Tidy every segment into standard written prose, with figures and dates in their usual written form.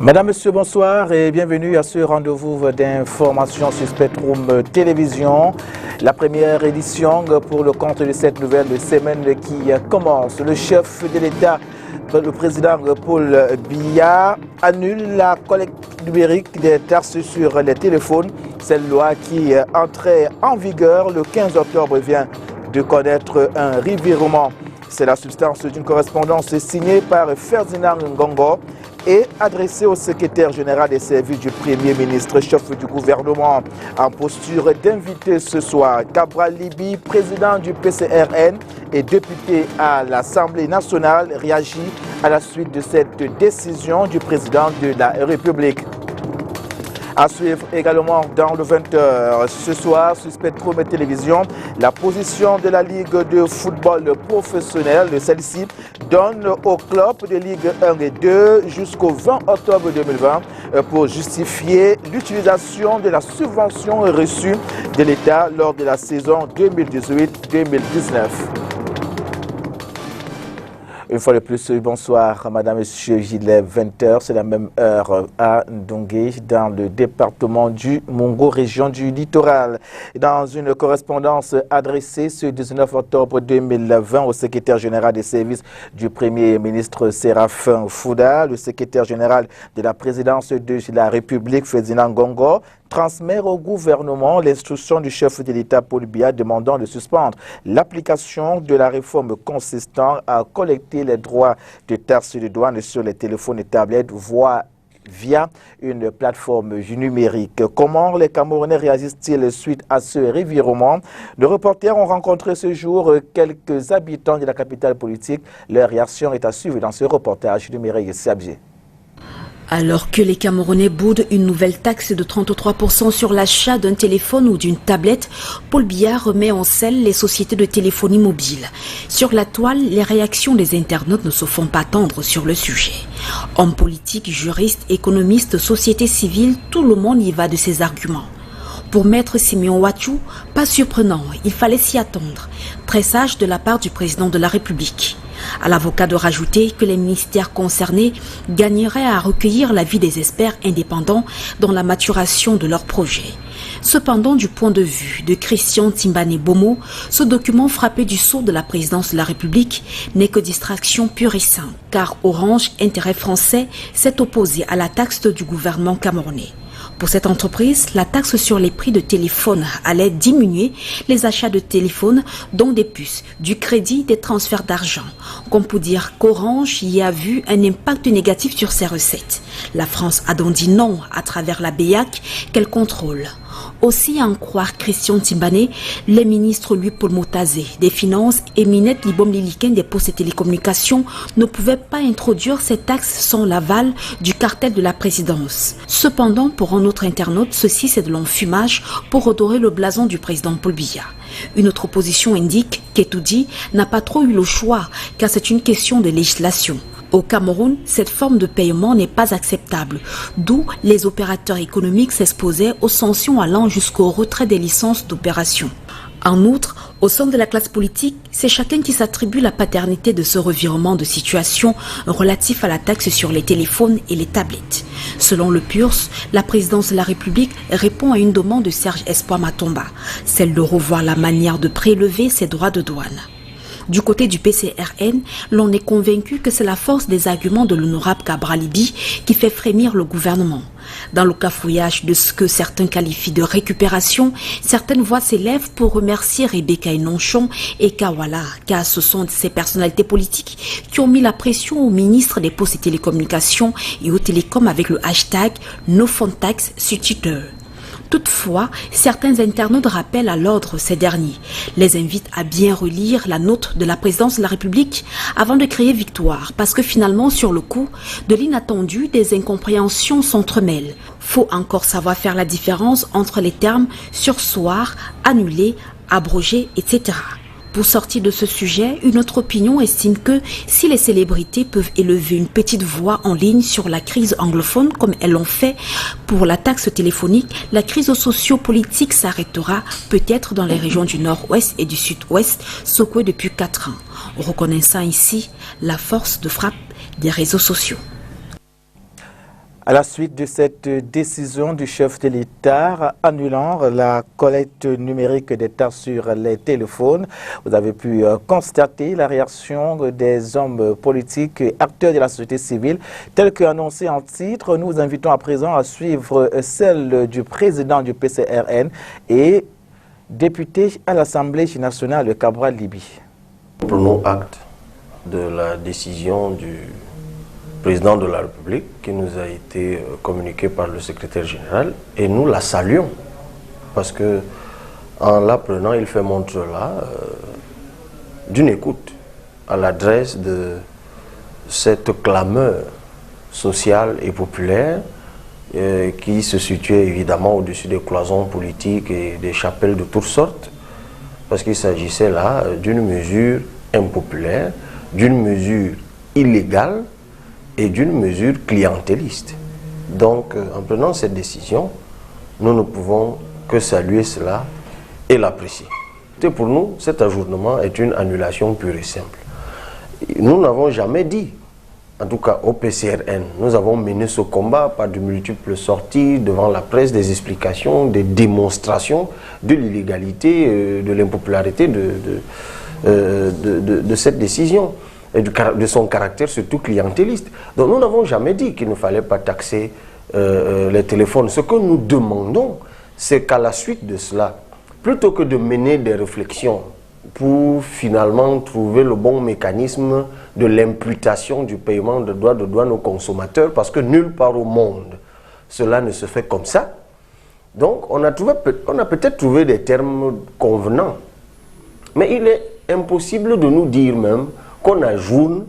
Madame, Monsieur, bonsoir et bienvenue à ce rendez-vous d'information sur Spectrum Télévision. La première édition pour le compte de cette nouvelle semaine qui commence. Le chef de l'État, le président Paul Biya, annule la collecte numérique des taxes sur les téléphones. Cette loi qui entrait en vigueur le 15 octobre vient de connaître un revirement. C'est la substance d'une correspondance signée par Ferdinand Ngongo et adressée au secrétaire général des services du Premier ministre, chef du gouvernement, en posture d'inviter ce soir Cabral Libi, président du PCRN et député à l'Assemblée nationale, réagit à la suite de cette décision du président de la République. À suivre également dans le 20h ce soir sur Spectrum Télévision, la position de la Ligue de football professionnel. Celle-ci donne au club de Ligue 1 et 2 jusqu'au 20 octobre 2020 pour justifier l'utilisation de la subvention reçue de l'État lors de la saison 2018-2019. Une fois de plus, bonsoir Madame, Monsieur Gilet, 20h, c'est la même heure à Ndongé, dans le département du Mongo, région du littoral. Dans une correspondance adressée ce 19 octobre 2020 au secrétaire général des services du Premier ministre Séraphin Fouda, le secrétaire général de la présidence de la République, Ferdinand Ngongo, transmet au gouvernement l'instruction du chef de l'État Paul Biya demandant de suspendre l'application de la réforme consistant à collecter les droits de taxes de douane sur les téléphones et tablettes via une plateforme numérique. Comment les Camerounais réagissent-ils suite à ce revirement? Nos reporters ont rencontré ce jour quelques habitants de la capitale politique. Leur réaction est à suivre dans ce reportage de Mireille Siabjé. Alors que les Camerounais boudent une nouvelle taxe de 33% sur l'achat d'un téléphone ou d'une tablette, Paul Biya remet en selle les sociétés de téléphonie mobile. Sur la toile, les réactions des internautes ne se font pas attendre sur le sujet. Hommes politiques, juristes, économistes, société civile, tout le monde y va de ses arguments. Pour Maître Simeon Ouachou, pas surprenant, il fallait s'y attendre. Très sage de la part du président de la République. À l'avocat de rajouter que les ministères concernés gagneraient à recueillir l'avis des experts indépendants dans la maturation de leurs projets. Cependant, du point de vue de Christian Timbane Bomo, ce document frappé du sceau de la présidence de la République n'est que distraction pure et simple, car Orange, intérêt français, s'est opposé à la taxe du gouvernement camerounais. Pour cette entreprise, la taxe sur les prix de téléphone allait diminuer les achats de téléphones, dont des puces, du crédit, des transferts d'argent. Comme pour dire qu'Orange y a vu un impact négatif sur ses recettes. La France a donc dit non à travers la BEAC qu'elle contrôle. Aussi, à en croire Christian Timbane, les ministres Louis Paul Motazé des Finances et Minette Libom Liliken des Postes et Télécommunications ne pouvaient pas introduire ces taxes sans l'aval du cartel de la présidence. Cependant, pour un autre internaute, ceci c'est de l'enfumage pour redorer le blason du président Paul Biya. Une autre opposition indique qu'Etoudi n'a pas trop eu le choix car c'est une question de législation. Au Cameroun, cette forme de paiement n'est pas acceptable, d'où les opérateurs économiques s'exposaient aux sanctions allant jusqu'au retrait des licences d'opération. En outre, au sein de la classe politique, c'est chacun qui s'attribue la paternité de ce revirement de situation relatif à la taxe sur les téléphones et les tablettes. Selon le PURS, la présidence de la République répond à une demande de Serge Espoir Matomba, celle de revoir la manière de prélever ses droits de douane. Du côté du PCRN, l'on est convaincu que c'est la force des arguments de l'honorable Cabral Libi qui fait frémir le gouvernement. Dans le cafouillage de ce que certains qualifient de récupération, certaines voix s'élèvent pour remercier Rebecca Enonchon et Kawala, car ce sont ces personnalités politiques qui ont mis la pression au ministre des Postes et Télécommunications et aux télécoms avec le hashtag NoPhoneTax sur Twitter. Toutefois, certains internautes rappellent à l'ordre ces derniers, les invitent à bien relire la note de la présidence de la République avant de crier victoire, parce que finalement, sur le coup, de l'inattendu, des incompréhensions s'entremêlent. Faut encore savoir faire la différence entre les termes surseoir, annuler, abroger, etc. Pour sortir de ce sujet, une autre opinion estime que si les célébrités peuvent élever une petite voix en ligne sur la crise anglophone, comme elles l'ont fait pour la taxe téléphonique, la crise socio-politique s'arrêtera peut-être dans les régions du nord-ouest et du sud-ouest, secouées depuis 4 ans, reconnaissant ici la force de frappe des réseaux sociaux. À la suite de cette décision du chef de l'État annulant la collecte numérique des taxes sur les téléphones, vous avez pu constater la réaction des hommes politiques et acteurs de la société civile. Tel qu'annoncé en titre, nous vous invitons à présent à suivre celle du président du PCRN et député à l'Assemblée nationale, Cabral Libi. Nous prenons acte de la décision du président de la République qui nous a été communiquée par le secrétaire général et nous la saluons parce que en l'apprenant, il fait montre là d'une écoute à l'adresse de cette clameur sociale et populaire qui se situait évidemment au-dessus des cloisons politiques et des chapelles de toutes sortes, parce qu'il s'agissait là d'une mesure impopulaire, d'une mesure illégale et d'une mesure clientéliste. Donc, en prenant cette décision, nous ne pouvons que saluer cela et l'apprécier. Pour nous, cet ajournement est une annulation pure et simple. Nous n'avons jamais dit, en tout cas au PCRN, nous avons mené ce combat par de multiples sorties devant la presse, des explications, des démonstrations de l'illégalité, de l'impopularité de cette décision et de son caractère surtout clientéliste. Donc nous n'avons jamais dit qu'il ne fallait pas taxer les téléphones. Ce que nous demandons, c'est qu'à la suite de cela, plutôt que de mener des réflexions pour finalement trouver le bon mécanisme de l'imputation du paiement de droits de douane aux consommateurs, parce que nulle part au monde cela ne se fait comme ça. Donc on a peut-être trouvé des termes convenants, mais il est impossible de nous dire même qu'on ajoute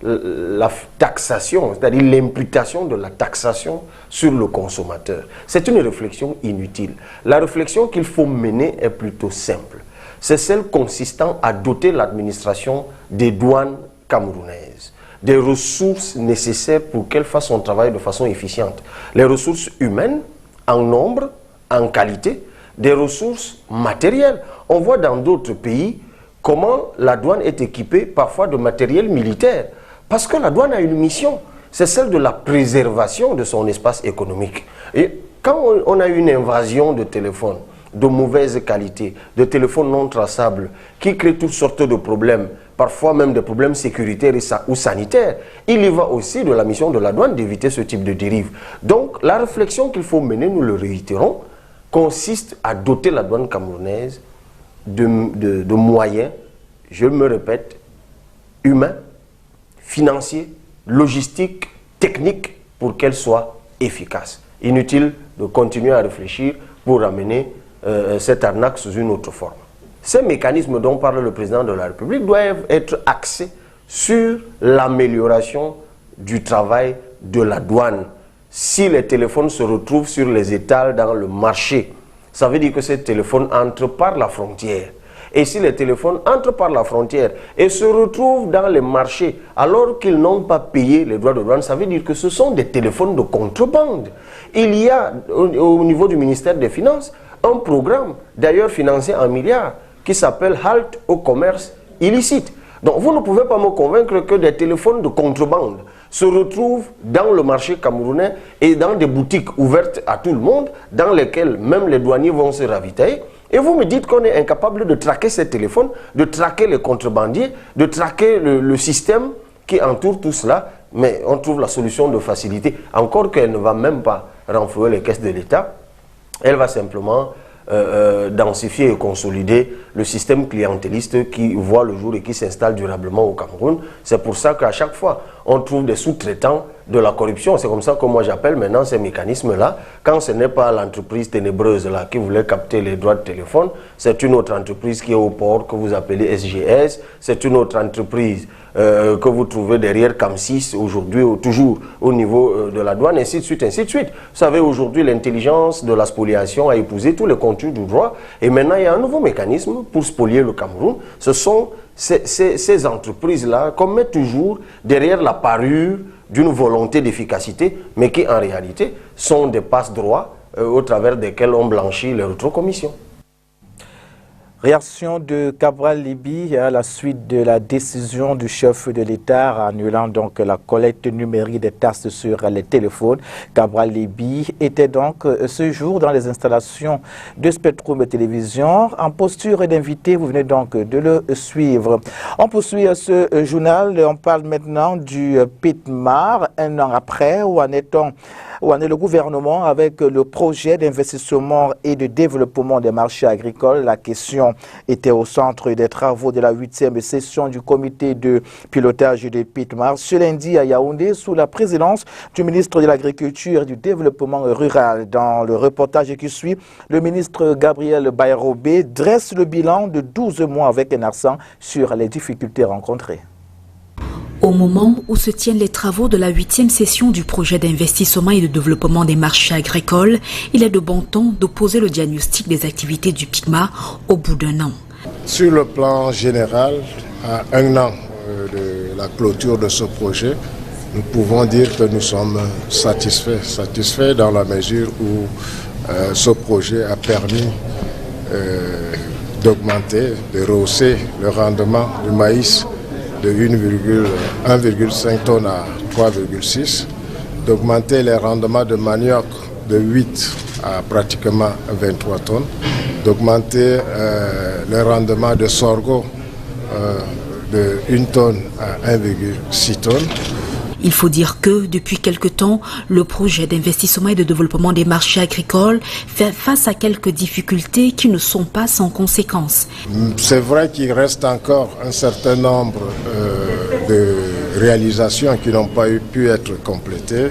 la taxation, c'est-à-dire l'imputation de la taxation sur le consommateur. C'est une réflexion inutile. La réflexion qu'il faut mener est plutôt simple. C'est celle consistant à doter l'administration des douanes camerounaises des ressources nécessaires pour qu'elle fasse son travail de façon efficiente. Les ressources humaines, en nombre, en qualité, des ressources matérielles. On voit dans d'autres pays comment la douane est équipée parfois de matériel militaire. Parce que la douane a une mission, c'est celle de la préservation de son espace économique. Et quand on a une invasion de téléphones de mauvaise qualité, de téléphones non traçables, qui créent toutes sortes de problèmes, parfois même des problèmes sécuritaires ou sanitaires, il y va aussi de la mission de la douane d'éviter ce type de dérive. Donc la réflexion qu'il faut mener, nous le réitérons, consiste à doter la douane camerounaise de moyens, je me répète, humains, financiers, logistiques, techniques, pour qu'elle soit efficace. Inutile de continuer à réfléchir pour amener cette arnaque sous une autre forme. Ces mécanismes dont parle le président de la République doivent être axés sur l'amélioration du travail de la douane. Si les téléphones se retrouvent sur les étals dans le marché, ça veut dire que ces téléphones entrent par la frontière. Et si les téléphones entrent par la frontière et se retrouvent dans les marchés alors qu'ils n'ont pas payé les droits de douane, ça veut dire que ce sont des téléphones de contrebande. Il y a au niveau du ministère des Finances un programme, d'ailleurs financé en milliards, qui s'appelle Halte au commerce illicite. Donc vous ne pouvez pas me convaincre que des téléphones de contrebande se retrouvent dans le marché camerounais et dans des boutiques ouvertes à tout le monde, dans lesquelles même les douaniers vont se ravitailler. Et vous me dites qu'on est incapable de traquer ces téléphones, de traquer les contrebandiers, de traquer le système qui entoure tout cela, mais on trouve la solution de facilité. Encore qu'elle ne va même pas renflouer les caisses de l'État, elle va simplement densifier et consolider le système clientéliste qui voit le jour et qui s'installe durablement au Cameroun. C'est pour ça qu'à chaque fois, on trouve des sous-traitants de la corruption. C'est comme ça que moi j'appelle maintenant ces mécanismes-là. Quand ce n'est pas l'entreprise ténébreuse là qui voulait capter les droits de téléphone, c'est une autre entreprise qui est au port que vous appelez SGS, c'est une autre entreprise que vous trouvez derrière CAM6 aujourd'hui, toujours au niveau de la douane, ainsi de suite, ainsi de suite. Vous savez, aujourd'hui, l'intelligence de la spoliation a épousé tous les contours du droit et maintenant il y a un nouveau mécanisme pour spolier le Cameroun. Ce sont ces entreprises-là qu'on met toujours derrière la parure d'une volonté d'efficacité, mais qui en réalité sont des passe-droits au travers desquels on blanchit les rétrocommissions. Réaction de Cabral Libye à la suite de la décision du chef de l'État annulant donc la collecte numérique des taxes sur les téléphones. Cabral Libye était donc ce jour dans les installations de Spectrum Télévision en posture d'invité. Vous venez donc de le suivre. On poursuit ce journal. On parle maintenant du PITMAR. Un an après, où en est le gouvernement avec le projet d'investissement et de développement des marchés agricoles? La question était au centre des travaux de la 8e session du comité de pilotage de PITMAR ce lundi à Yaoundé sous la présidence du ministre de l'Agriculture et du Développement rural. Dans le reportage qui suit, le ministre Gabriel Bayrobé dresse le bilan de 12 mois avec un accent sur les difficultés rencontrées. Au moment où se tiennent les travaux de la 8e session du projet d'investissement et de développement des marchés agricoles, il est de bon ton de poser le diagnostic des activités du PITMAR au bout d'un an. Sur le plan général, à un an de la clôture de ce projet, nous pouvons dire que nous sommes satisfaits dans la mesure où ce projet a permis d'augmenter, de rehausser le rendement du maïs de 1,5 tonnes à 3,6, d'augmenter les rendements de manioc de 8 à pratiquement 23 tonnes, d'augmenter le rendement de sorgho de 1 tonne à 1,6 tonnes. Il faut dire que, depuis quelque temps, le projet d'investissement et de développement des marchés agricoles fait face à quelques difficultés qui ne sont pas sans conséquences. C'est vrai qu'il reste encore un certain nombre de réalisations qui n'ont pas pu être complétées.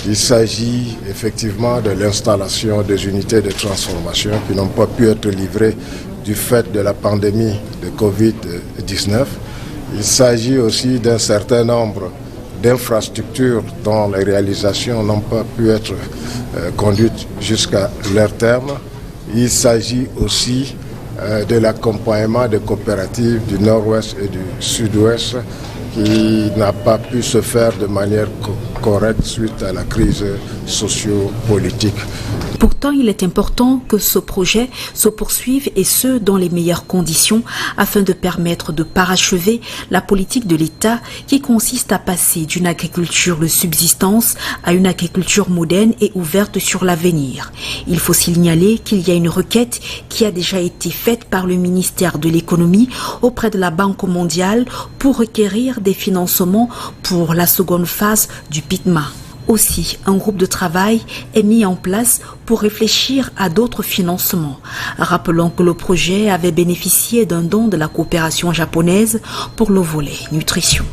Il s'agit effectivement de l'installation des unités de transformation qui n'ont pas pu être livrées du fait de la pandémie de Covid-19. Il s'agit aussi d'un certain nombre d'infrastructures dont les réalisations n'ont pas pu être conduites jusqu'à leur terme. Il s'agit aussi de l'accompagnement des coopératives du Nord-Ouest et du Sud-Ouest qui n'a pas pu se faire de manière correcte suite à la crise socio-politique. Pourtant, il est important que ce projet se poursuive et ce, dans les meilleures conditions afin de permettre de parachever la politique de l'État qui consiste à passer d'une agriculture de subsistance à une agriculture moderne et ouverte sur l'avenir. Il faut signaler qu'il y a une requête qui a déjà été faite par le ministère de l'Économie auprès de la Banque mondiale pour requérir des financements pour la seconde phase du PITMAR. Aussi, un groupe de travail est mis en place pour réfléchir à d'autres financements. Rappelons que le projet avait bénéficié d'un don de la coopération japonaise pour le volet nutrition.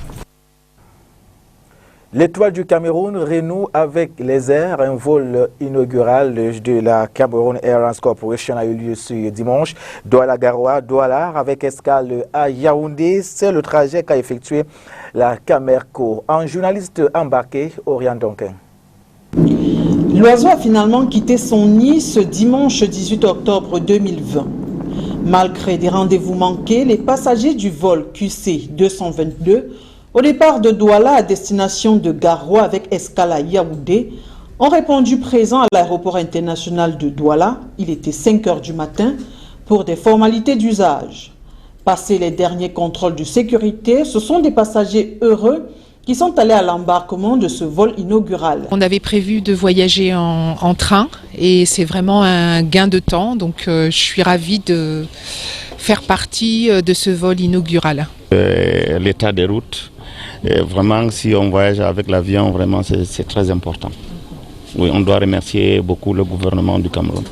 L'étoile du Cameroun renoue avec les airs. Un vol inaugural de la Cameroon Airlines Corporation a eu lieu ce dimanche. Douala-Garoua, Douala, avec escale à Yaoundé. C'est le trajet qu'a effectué la Camerco. Un journaliste embarqué, Orient Donkin. L'oiseau a finalement quitté son nid ce dimanche 18 octobre 2020. Malgré des rendez-vous manqués, les passagers du vol QC 222 au départ de Douala à destination de Garoua avec escale à Yaoundé ont répondu présents à l'aéroport international de Douala. Il était 5 h du matin pour des formalités d'usage. Passé les derniers contrôles de sécurité, ce sont des passagers heureux qui sont allés à l'embarquement de ce vol inaugural. On avait prévu de voyager en train et c'est vraiment un gain de temps. Donc je suis ravie de faire partie de ce vol inaugural. L'état des routes, vraiment si on voyage avec l'avion, vraiment c'est très important. Oui, on doit remercier beaucoup le gouvernement du Cameroun.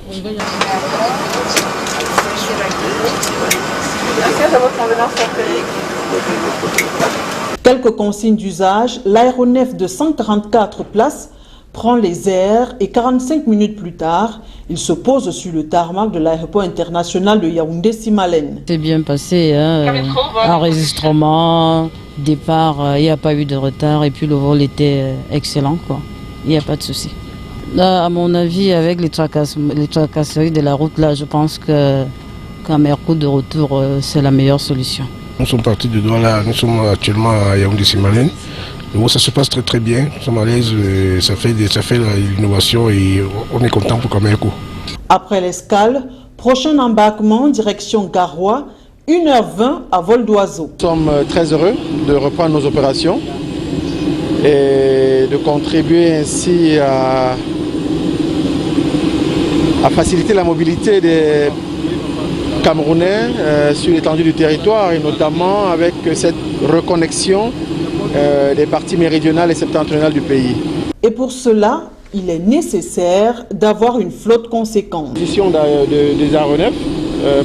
Quelques consignes d'usage, l'aéronef de 144 places prend les airs et 45 minutes plus tard, il se pose sur le tarmac de l'aéroport international de Yaoundé-Simalène. C'est bien passé, enregistrement, départ, il n'y a pas eu de retard et puis le vol était excellent, quoi. Il n'y a pas de souci. Là, à mon avis, avec les tracasseries de la route, là, je pense que Camerco de retour, c'est la meilleure solution. Nous sommes partis de Douala, nous sommes actuellement à Yaoundé-Simalène. Ça se passe très très bien, nous sommes à l'aise, ça fait l'innovation et on est content pour Camerco. Après l'escale, Prochain embarquement, direction Garoua, 1h20 à vol d'oiseau. Nous sommes très heureux de reprendre nos opérations et de contribuer ainsi à faciliter la mobilité des Camerounais sur l'étendue du territoire et notamment avec cette reconnexion des parties méridionales et septentrionales du pays. Et pour cela, il est nécessaire d'avoir une flotte conséquente. L'acquisition des aéronefs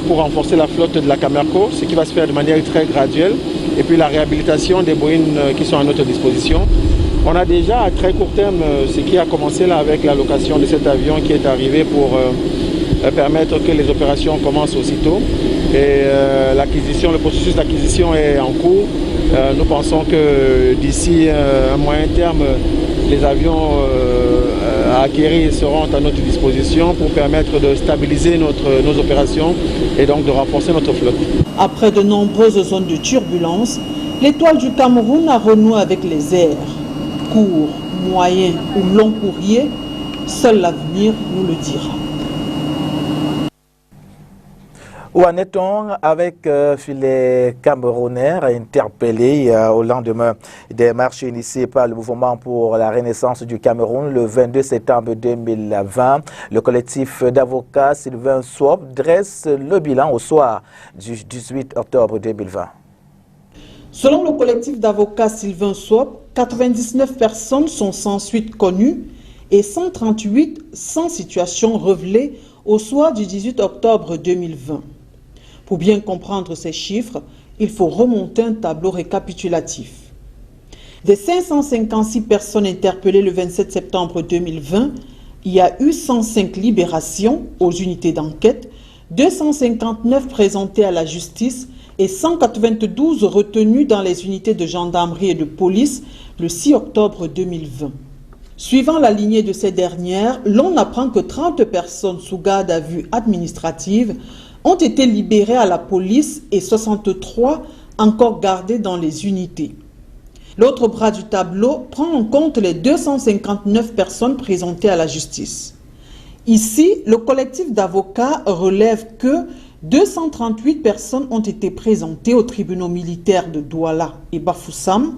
pour renforcer la flotte de la Camerco, ce qui va se faire de manière très graduelle, et puis la réhabilitation des Boeing qui sont à notre disposition. On a déjà à très court terme ce qui a commencé là avec la location de cet avion qui est arrivé pour permettre que les opérations commencent aussitôt. Et le processus d'acquisition est en cours. Nous pensons que d'ici un moyen terme, les avions à acquérir seront à notre disposition pour permettre de stabiliser nos opérations et donc de renforcer notre flotte. Après de nombreuses zones de turbulence, l'Étoile du Cameroun a renoué avec les airs. Court, moyen ou long courrier, seul l'avenir nous le dira. Où en est-on avec les Camerounais interpellés au lendemain des marches initiées par le mouvement pour la renaissance du Cameroun le 22 septembre 2020? Le collectif d'avocats Sylvain Swop dresse le bilan au soir du 18 octobre 2020. Selon le collectif d'avocats Sylvain Swop, 99 personnes sont sans suite connues et 138 sans situation révélée au soir du 18 octobre 2020. Pour bien comprendre ces chiffres, il faut remonter un tableau récapitulatif. Des 556 personnes interpellées le 27 septembre 2020, il y a eu 105 libérations aux unités d'enquête, 259 présentées à la justice et 192 retenues dans les unités de gendarmerie et de police le 6 octobre 2020. Suivant la lignée de ces dernières, l'on apprend que 30 personnes sous garde à vue administrative ont été libérées à la police et 63 encore gardées dans les unités. L'autre bras du tableau prend en compte les 259 personnes présentées à la justice. Ici, le collectif d'avocats relève que 238 personnes ont été présentées aux tribunaux militaires de Douala et Bafoussam,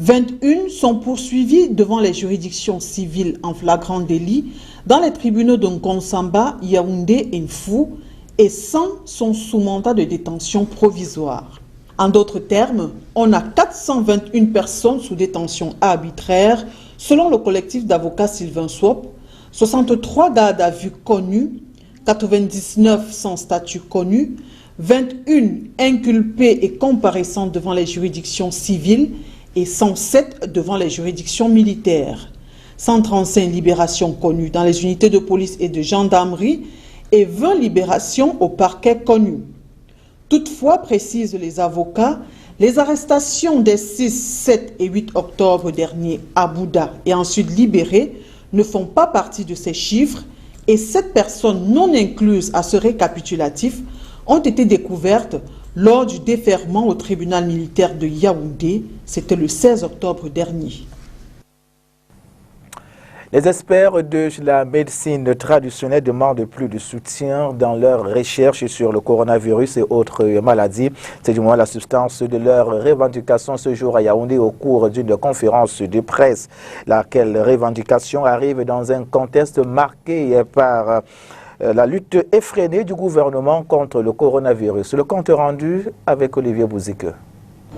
21 sont poursuivies devant les juridictions civiles en flagrant délit dans les tribunaux de Nkonsamba, Yaoundé et Mfou, et 100 sont sous mandat de détention provisoire. En d'autres termes, on a 421 personnes sous détention arbitraire, selon le collectif d'avocats Sylvain Swop, 63 gardes à vue connus, 99 sans statut connu, 21 inculpés et comparaissants devant les juridictions civiles et 107 devant les juridictions militaires, 135 libérations connues dans les unités de police et de gendarmerie et 20 libérations au parquet connu. Toutefois, précisent les avocats, les arrestations des 6, 7 et 8 octobre dernier à Bouddha et ensuite libérées ne font pas partie de ces chiffres et 7 personnes non incluses à ce récapitulatif ont été découvertes lors du déferment au tribunal militaire de Yaoundé. C'était le 16 octobre dernier. Les experts de la médecine traditionnelle demandent plus de soutien dans leurs recherches sur le coronavirus et autres maladies. C'est du moins la substance de leurs revendications ce jour à Yaoundé au cours d'une conférence de presse. Laquelle revendication arrive dans un contexte marqué par la lutte effrénée du gouvernement contre le coronavirus. Le compte rendu avec Olivier Bouzike.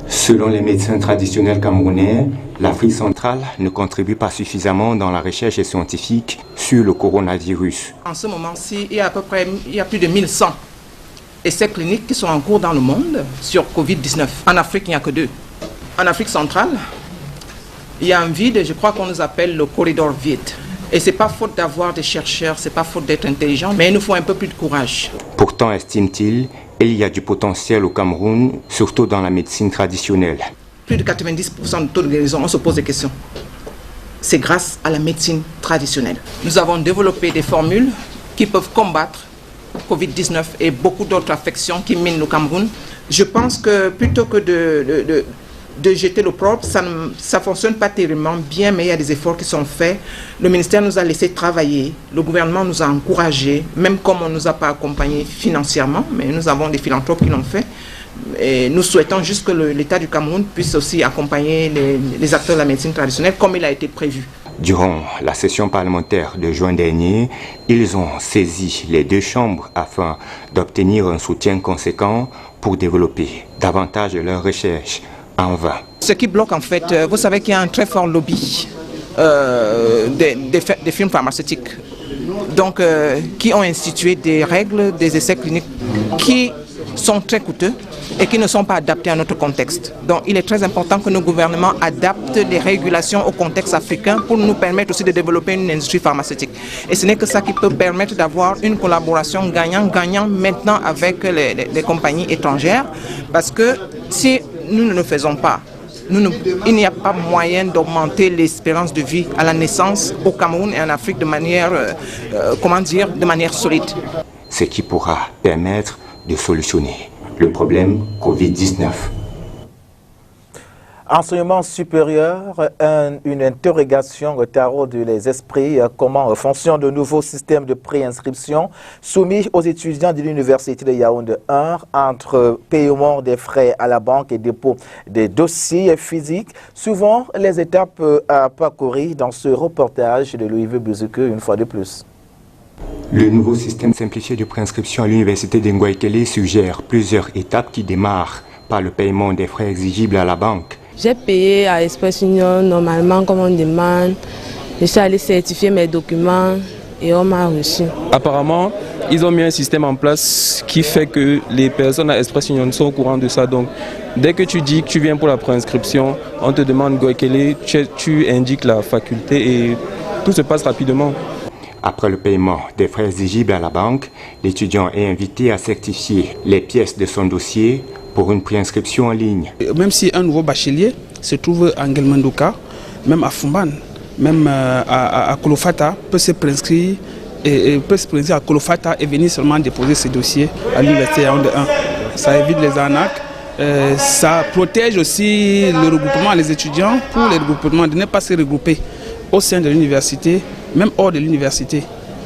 Selon les médecins traditionnels camerounais, l'Afrique centrale ne contribue pas suffisamment dans la recherche scientifique sur le coronavirus. En ce moment-ci, il y a plus de 1100 essais cliniques qui sont en cours dans le monde sur Covid-19. En Afrique, il n'y a que 2. En Afrique centrale, il y a un vide, je crois qu'on nous appelle le corridor vide. Et ce n'est pas faute d'avoir des chercheurs, ce n'est pas faute d'être intelligent, mais il nous faut un peu plus de courage. Pourtant, estime-t-il, il y a du potentiel au Cameroun, surtout dans la médecine traditionnelle. Plus de 90% de taux de guérison, on se pose des questions. C'est grâce à la médecine traditionnelle. Nous avons développé des formules qui peuvent combattre Covid-19 et beaucoup d'autres affections qui minent le Cameroun. Je pense que plutôt que de jeter l'opprobre, ça ne fonctionne pas terriblement bien, mais il y a des efforts qui sont faits. Le ministère nous a laissé travailler, le gouvernement nous a encouragés, même comme on ne nous a pas accompagnés financièrement, mais nous avons des philanthropes qui l'ont fait. Et nous souhaitons juste que l'État du Cameroun puisse aussi accompagner les acteurs de la médecine traditionnelle comme il a été prévu. Durant la session parlementaire de juin dernier, ils ont saisi les deux chambres afin d'obtenir un soutien conséquent pour développer davantage de leurs recherches en vain. Ce qui bloque en fait, vous savez qu'il y a un très fort lobby des firmes pharmaceutiques donc, qui ont institué des règles, des essais cliniques qui sont très coûteux et qui ne sont pas adaptés à notre contexte. Donc il est très important que nos gouvernements adaptent les régulations au contexte africain pour nous permettre aussi de développer une industrie pharmaceutique. Et ce n'est que ça qui peut permettre d'avoir une collaboration gagnant-gagnant maintenant avec les compagnies étrangères, parce que si nous ne le faisons pas, il n'y a pas moyen d'augmenter l'espérance de vie à la naissance au Cameroun et en Afrique de manière, de manière solide. Ce qui pourra permettre de solutionner le problème Covid-19. Enseignement supérieur, une interrogation taraude les esprits. Comment fonctionne le nouveau système de préinscription soumis aux étudiants de l'Université de Yaoundé 1 entre paiement des frais à la banque et dépôt des dossiers physiques? Souvent, les étapes à parcourir dans ce reportage de Louis Buzuke une fois de plus. Le nouveau système simplifié de préinscription à l'université de Ngoïkele suggère plusieurs étapes qui démarrent par le paiement des frais exigibles à la banque. J'ai payé à Express Union normalement comme on demande. Je suis allé certifier mes documents et on m'a reçu. Apparemment, ils ont mis un système en place qui fait que les personnes à Express Union sont au courant de ça. Donc, dès que tu dis que tu viens pour la préinscription, on te demande Ngoïkele, tu indiques la faculté et tout se passe rapidement. Après le paiement des frais exigibles à la banque, l'étudiant est invité à certifier les pièces de son dossier pour une préinscription en ligne. Même si un nouveau bachelier se trouve à Ngelmandoka, même à Fumban, même à Kolofata, peut se préinscrire à Kolofata et venir seulement déposer ses dossiers à l'université Yaoundé 1. Ça évite les arnaques. Ça protège aussi le regroupement, les étudiants, pour les regroupements, de ne pas se regrouper au sein de l'université, même hors de l'université.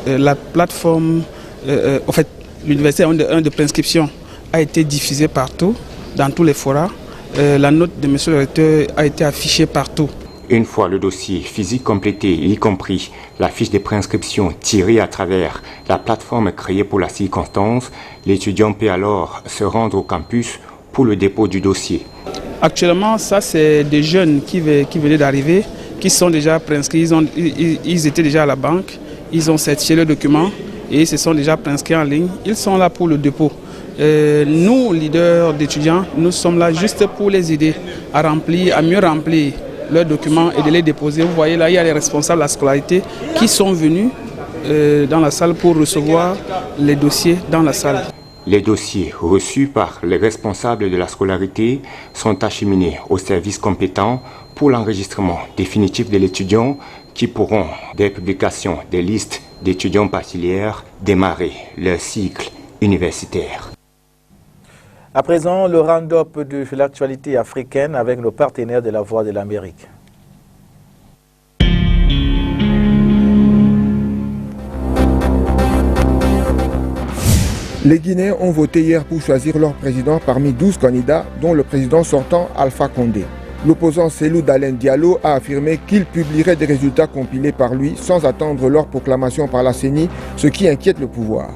La plateforme, en fait, l'université Yaoundé 1 de préinscription a été diffusée partout, dans tous les forats. La note de monsieur le recteur a été affichée partout. Une fois le dossier physique complété, y compris la fiche de préinscription tirée à travers la plateforme créée pour la circonstance, l'étudiant peut alors se rendre au campus pour le dépôt du dossier. Actuellement, ça c'est des jeunes qui venaient d'arriver, qui sont déjà préinscrits, ils étaient déjà à la banque, ils ont certifié leurs documents et ils se sont déjà préinscrits en ligne. Ils sont là pour le dépôt. Nous, leaders d'étudiants, nous sommes là juste pour les aider à mieux remplir leurs documents et de les déposer. Vous voyez là, il y a les responsables de la scolarité qui sont venus dans la salle pour recevoir les dossiers dans la salle. Les dossiers reçus par les responsables de la scolarité sont acheminés aux services compétents pour l'enregistrement définitif de l'étudiant qui pourront, dès publication des listes d'étudiants bacheliers, démarrer leur cycle universitaire. À présent, le round-up de l'actualité africaine avec nos partenaires de la Voix de l'Amérique. Les Guinéens ont voté hier pour choisir leur président parmi 12 candidats, dont le président sortant Alpha Condé. L'opposant Cellou Dalein Diallo a affirmé qu'il publierait des résultats compilés par lui sans attendre leur proclamation par la CENI, ce qui inquiète le pouvoir.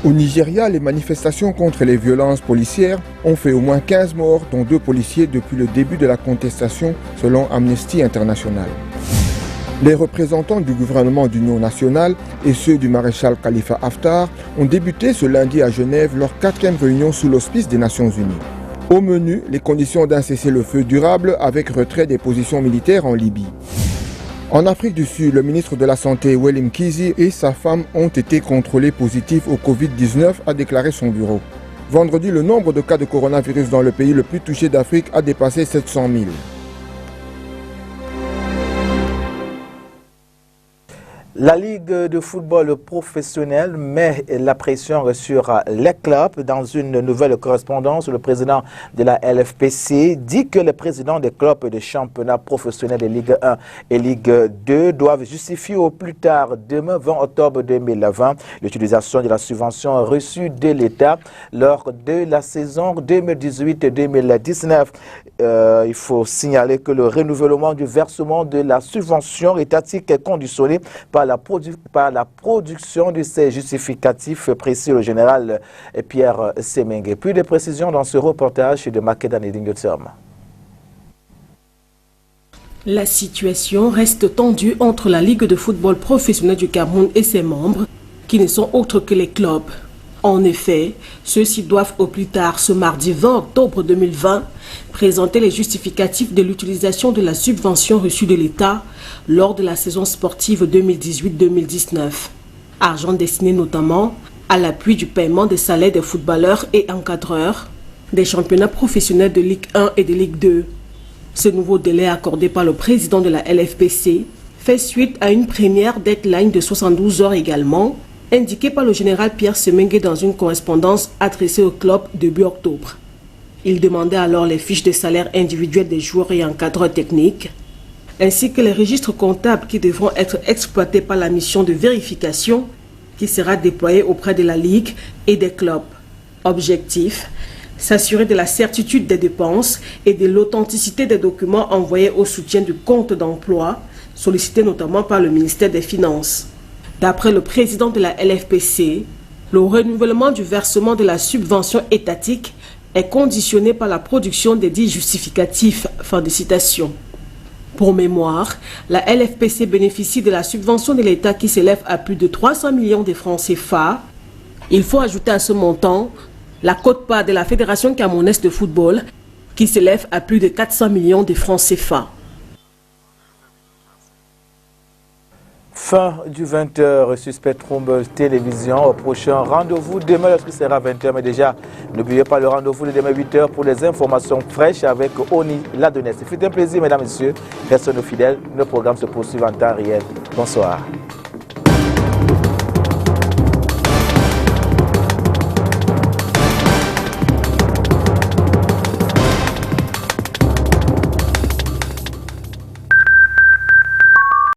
Au Nigeria, les manifestations contre les violences policières ont fait au moins 15 morts, dont 2 policiers depuis le début de la contestation, selon Amnesty International. Les représentants du gouvernement d'union nationale et ceux du maréchal Khalifa Haftar ont débuté ce lundi à Genève leur 4e réunion sous l'auspice des Nations Unies. Au menu, les conditions d'un cessez-le-feu durable avec retrait des positions militaires en Libye. En Afrique du Sud, le ministre de la Santé, Wellim Kizi, et sa femme ont été contrôlés positifs au Covid-19, a déclaré son bureau. Vendredi, le nombre de cas de coronavirus dans le pays le plus touché d'Afrique a dépassé 700 000. La Ligue de football professionnel met la pression sur les clubs. Dans une nouvelle correspondance, le président de la LFPC dit que les présidents des clubs de championnat professionnel de Ligue 1 et Ligue 2 doivent justifier au plus tard demain 20 octobre 2020 l'utilisation de la subvention reçue de l'État lors de la saison 2018-2019. Il faut signaler que le renouvellement du versement de la subvention étatique est conditionné par la production de ces justificatifs, précis le général Pierre Semengue. Plus de précisions dans ce reportage de Makeda Nedingotom. La situation reste tendue entre la Ligue de football professionnel du Cameroun et ses membres, qui ne sont autres que les clubs. En effet, ceux-ci doivent au plus tard ce mardi 20 octobre 2020 présenter les justificatifs de l'utilisation de la subvention reçue de l'État lors de la saison sportive 2018-2019. Argent destiné notamment à l'appui du paiement des salaires des footballeurs et encadreurs des championnats professionnels de Ligue 1 et de Ligue 2. Ce nouveau délai accordé par le président de la LFPC fait suite à une première deadline de 72 heures également, indiqué par le général Pierre Semengue dans une correspondance adressée au club début octobre. Il demandait alors les fiches de salaire individuelles des joueurs et encadreurs techniques, ainsi que les registres comptables qui devront être exploités par la mission de vérification qui sera déployée auprès de la Ligue et des clubs. Objectif, s'assurer de la certitude des dépenses et de l'authenticité des documents envoyés au soutien du compte d'emploi, sollicité notamment par le ministère des Finances. D'après le président de la LFPC, le renouvellement du versement de la subvention étatique est conditionné par la production des dits justificatifs. Fin de citation. Pour mémoire, la LFPC bénéficie de la subvention de l'État qui s'élève à plus de 300 millions de francs CFA. Il faut ajouter à ce montant la quote-part de la Fédération camerounaise de football qui s'élève à plus de 400 millions de francs CFA. Fin du 20h sur Spectrum Télévision. Au prochain rendez-vous demain lorsque sera 20h. Mais déjà, n'oubliez pas le rendez-vous de demain 8h pour les informations fraîches avec Oni Ladonès. C'est un plaisir, mesdames et messieurs. Restez nos fidèles. Nos programmes se poursuivent en temps réel. Bonsoir.